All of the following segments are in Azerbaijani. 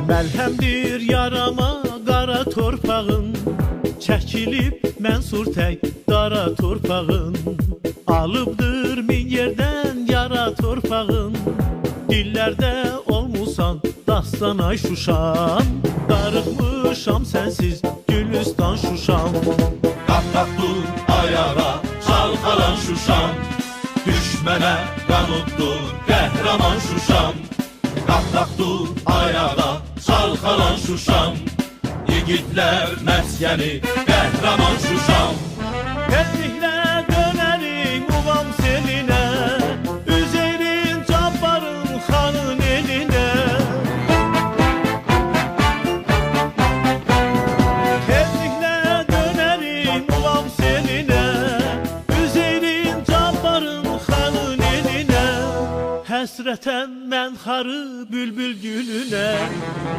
Məlhəmdir yarama qara torpağın, çəkilib mənsur tək dara torpağın. Alıbdır min yerdən yara torpağın, dillərdə olmusan dastan ay Şuşam. Darıxmışam sənsiz Gülüstan Şuşam. Qalxaq dur ayağa çalxalan Şuşam, düşmənə qan uddur qəhrəman Şuşam. Qalxaq dur ayağa çalxalan Şuşam, yiğitlər məskəni qəhrəman Şuşam. Tezliklə dönərik uvam selinə, Üzeyrin Cabbarın xanın elinə. Tezliklə dönərik uvam selinə, Üzeyrin Cabbarın xanın elinə. Həsrətən mən xarı bülbül gülünə,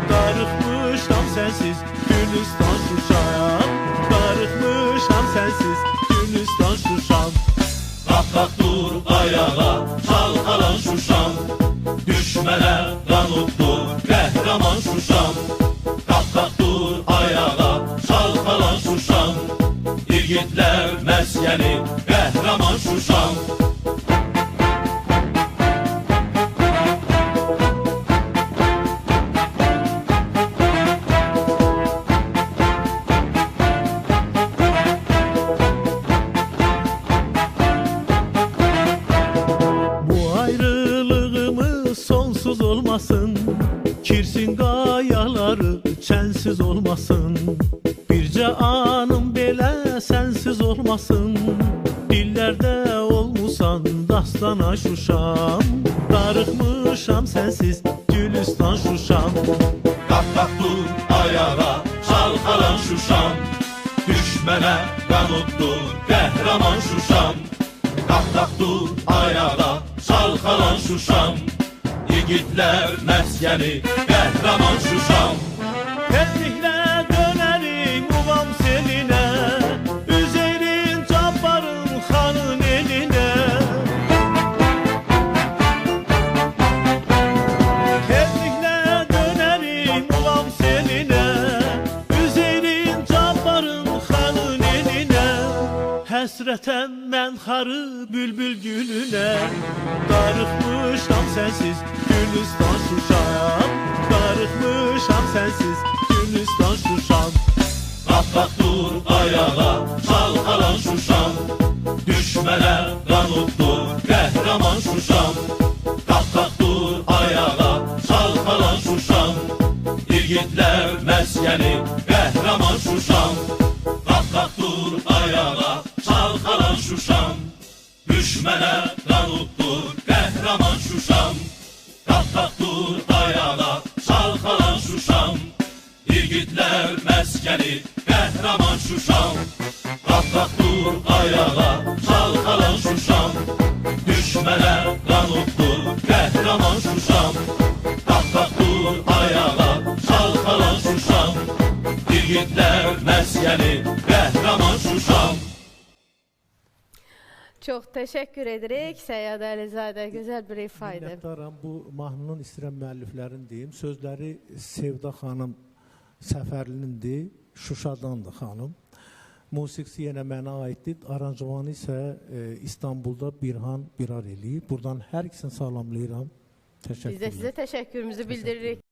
darıxmışam sənsiz Gülüstan Şuşam. Darıxmışam sənsiz Gülüstan Şuşam. Qalxaq dur ayağa çalxalan Şuşam, düşmənə qan uddur qəhrəman Şuşam. Qalxaq dur ayağa çalxalan Şuşam, yiğitlər məskəni qəhrəman Şuşam. Sonsuz olmasın, Kirsin qayaları çənsiz olmasın. Bircə anım belə sənsiz olmasın, dillərdə olmusan dastan ay Şuşam. Darıxmışam sənsiz Gülüstan Şuşam. Qalxaq dur ayağa çalxalan Şuşam, düşmənə qan uddur qəhrəman Şuşam. Qalxaq dur ayağa çalxalan Şuşam, yiğitlər məskəni qəhrəman Şuşam. Tezliklə dönərik uvam selinə, Üzeyrin Cabbarın xanın elinə. Tezliklə dönərik uvam selinə, Üzeyrin Cabbarın xanın elinə. Həsrətən mən xarı bülbül gülünə, darıxmışam sənsiz Gülüstan Şuşam. Darıxmışam sənsiz Gülüstan Şuşam. Qalxaq dur ayağa çalxalan Şuşam, düşmənə qan uddur qəhrəman Şuşam. Qalxaq dur ayağa çalxalan Şuşam, yiğitlər məskəni qəhrəman Şuşam. Qalxaq dur ayağa çalxalan Şuşam, düşmənə qan uddur qəhrəman Şuşam. Qalxaq dur ayağa çalxalan Şuşam, yiğitlər məskəni qəhrəman Şuşam. Qalxaq dur ayağa çalxalan Şuşam, düşmənə qan uddur qəhrəman Şuşam. Qalxaq dur ayağa çalxalan Şuşam, yiğitlər məskəni qəhrəman Şuşam. Çox təşəkkür edirik Səyyad Əlizadə, gözəl bir ifa idi. Minnətdaram, bu mahnının istəyirəm müəlliflərini deyim. Sözləri Sevda xanım Səfərlinindir, Şuşadandır xanım. Musiqisi yenə mənə aiddir, aranjmanı isə İstanbulda Birhan Birar eləyib. Buradan hər ikisini salamlayıram. Təşəkkürlər. Biz də sizə təşəkkürümüzü bildiririk.